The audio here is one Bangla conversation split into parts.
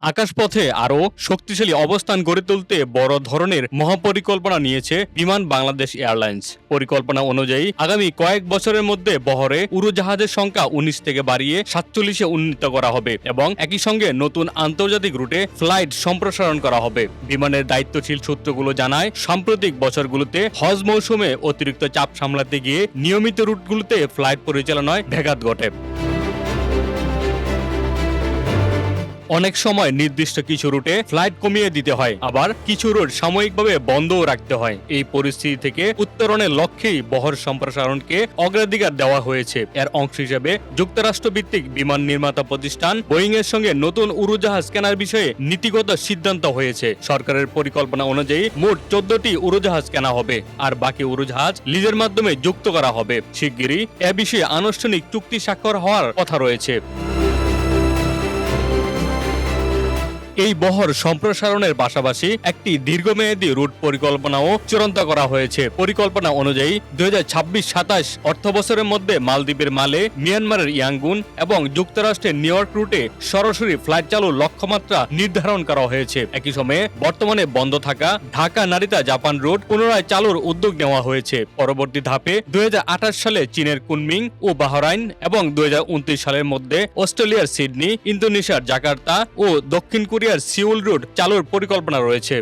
আকাশপথে আরও শক্তিশালী অবস্থান গড়ে তুলতে বড় ধরনের মহাপরিকল্পনা নিয়েছে বিমান বাংলাদেশ এয়ারলাইন্স। পরিকল্পনা অনুযায়ী আগামী কয়েক বছরের মধ্যে বহরে উড়োজাহাজের সংখ্যা ১৯ থেকে বাড়িয়ে ৪৭-এ উন্নীত করা হবে এবং একই সঙ্গে নতুন আন্তর্জাতিক রুটে ফ্লাইট সম্প্রসারণ করা হবে। বিমানের দায়িত্বশীল সূত্রগুলো জানায়, সাম্প্রতিক বছরগুলোতে হজ মৌসুমে অতিরিক্ত চাপ সামলাতে গিয়ে নিয়মিত রুটগুলোতে ফ্লাইট পরিচালনায় ব্যাঘাত ঘটে। অনেক সময় নির্দিষ্ট কিছু রুটে ফ্লাইট কমিয়ে দিতে হয়, আবার কিছু রুট সাময়িকভাবে বন্ধও রাখতে হয়। এই পরিস্থিতি থেকে উত্তরণের লক্ষ্যেই বহর সম্প্রসারণকে অগ্রাধিকার দেওয়া হয়েছে। এর অংশ হিসেবে যুক্তরাষ্ট্রভিত্তিক বিমান নির্মাতা প্রতিষ্ঠান বোয়িং এর সঙ্গে নতুন উড়োজাহাজ কেনার বিষয়ে নীতিগত সিদ্ধান্ত হয়েছে। সরকারের পরিকল্পনা অনুযায়ী মোট ১৪টি উড়োজাহাজ কেনা হবে, আর বাকি উড়োজাহাজ লিজের মাধ্যমে যুক্ত করা হবে। শিগগিরই এ বিষয়ে আনুষ্ঠানিক চুক্তি স্বাক্ষর হওয়ার কথা রয়েছে। এই বহর সম্প্রসারণের পাশাপাশি একটি দীর্ঘমেয়াদী রুট পরিকল্পনাও চূড়ান্ত করা হয়েছে। পরিকল্পনা অনুযায়ী ২০২৬-২৭ অর্থবছরের মধ্যে মালদ্বীপের মালে, মিয়ানমারের ইয়াঙ্গুন এবং যুক্তরাষ্ট্রের নিউ ইয়র্ক রুটে সরাসরি ফ্লাইট চালুর লক্ষ্যমাত্রা নির্ধারণ করা হয়েছে। একই সময়ে বর্তমানে বন্ধ থাকা ঢাকা নারিতা জাপান রুট পুনরায় চালুর উদ্যোগ নেওয়া হয়েছে। পরবর্তী ধাপে ২০২৮ সালে চীনের কুনমিং ও বাহরাইন এবং ২০২৯ সালের মধ্যে অস্ট্রেলিয়ার সিডনি, ইন্দোনেশিয়ার জাকার্তা ও দক্ষিণ কোরিয়ার সিউল রুট চালুর পরিকল্পনা রয়েছে।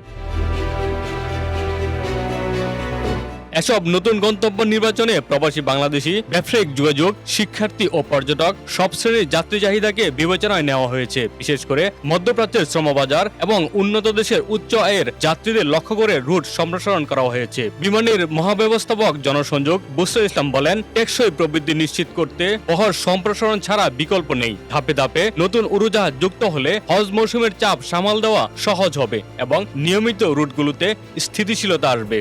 এসব নতুন গন্তব্য নির্বাচনে প্রবাসী বাংলাদেশি, ব্যবসায়িক যোগাযোগ, শিক্ষার্থী ও পর্যটক সব শ্রেণীর যাত্রী চাহিদাকে বিবেচনায় নেওয়া হয়েছে। বিশেষ করে মধ্যপ্রাচ্যের শ্রমবাজার এবং উন্নত দেশের উচ্চ আয়ের যাত্রীদের লক্ষ্য করে রুট সম্প্রসারণ করা হয়েছে। বিমানের মহাব্যবস্থাপক জনসংযোগ বুসরা ইসলাম বলেন, টেকসই প্রবৃদ্ধি নিশ্চিত করতে বহর সম্প্রসারণ ছাড়া বিকল্প নেই। ধাপে ধাপে নতুন উড়োজাহাজ যুক্ত হলে হজ মৌসুমের চাপ সামাল দেওয়া সহজ হবে এবং নিয়মিত রুটগুলোতে স্থিতিশীলতা আসবে।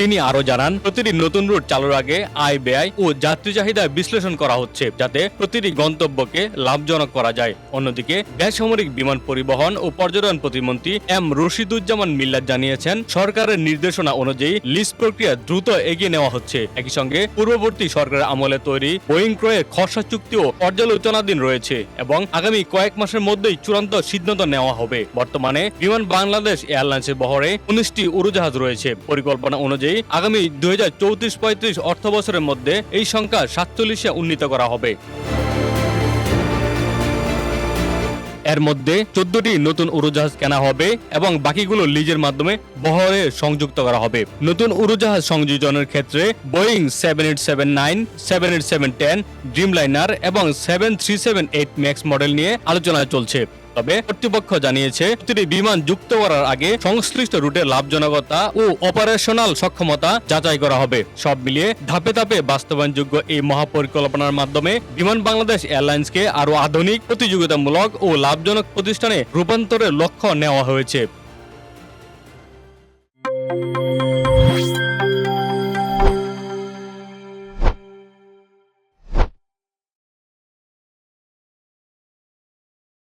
তিনি আরো জানান, প্রতিটি নতুন রুট চালুর আগে আয়, ব্যয় ও যাত্রী চাহিদা বিশ্লেষণ করা হচ্ছে, যাতে প্রতিটি গন্তব্যকে লাভজনক করা যায়। অন্যদিকে বেসামরিক বিমান পরিবহন ও পর্যটন প্রতিমন্ত্রী এম রশিদুজ্জামান মিল্লাত জানিয়েছেন, সরকারের নির্দেশনা অনুযায়ী লিজ প্রক্রিয়া দ্রুত এগিয়ে নেওয়া হচ্ছে। একই সঙ্গে পূর্ববর্তী সরকারের আমলে তৈরি বোয়িং ক্রয়ের খসড়া চুক্তিও পর্যালোচনাধীন রয়েছে এবং আগামী কয়েক মাসের মধ্যেই চূড়ান্ত সিদ্ধান্ত নেওয়া হবে। বর্তমানে বিমান বাংলাদেশ এয়ারলাইন্সের বহরে ১৯টি উড়োজাহাজ রয়েছে। পরিকল্পনা অনুযায়ী আগামী ২০৩৪-৩৫ অর্থ বছরের মধ্যে এই সংখ্যা ৪৭-এ উন্নীত করা হবে। এর মধ্যে ১৪টি নতুন উড়োজাহাজ কেনা হবে এবং বাকিগুলো লিজের মাধ্যমে বহরে সংযুক্ত করা হবে। নতুন উড়োজাহাজ সংযোজনের ক্ষেত্রে বোয়িং ৭৮৭-৯, ৭87-১০, ড্রিমলাইনার এবং ৭৩৭-৮ ম্যাক্স মডেল নিয়ে আলোচনা চলছে। তবে কর্তৃপক্ষ জানিয়েছে, প্রতিটি বিমান যুক্ত করার আগে সংশ্লিষ্ট রুটের লাভজনকতা ও অপারেশনাল সক্ষমতা যাচাই করা হবে। সব মিলিয়ে ধাপে ধাপে বাস্তবায়নযোগ্য এই মহাপরিকল্পনার মাধ্যমে বিমান বাংলাদেশ এয়ারলাইন্সকে আরো আধুনিক, প্রতিযোগিতামূলক ও লাভজনক প্রতিষ্ঠানে রূপান্তরের লক্ষ্য নেওয়া হয়েছে।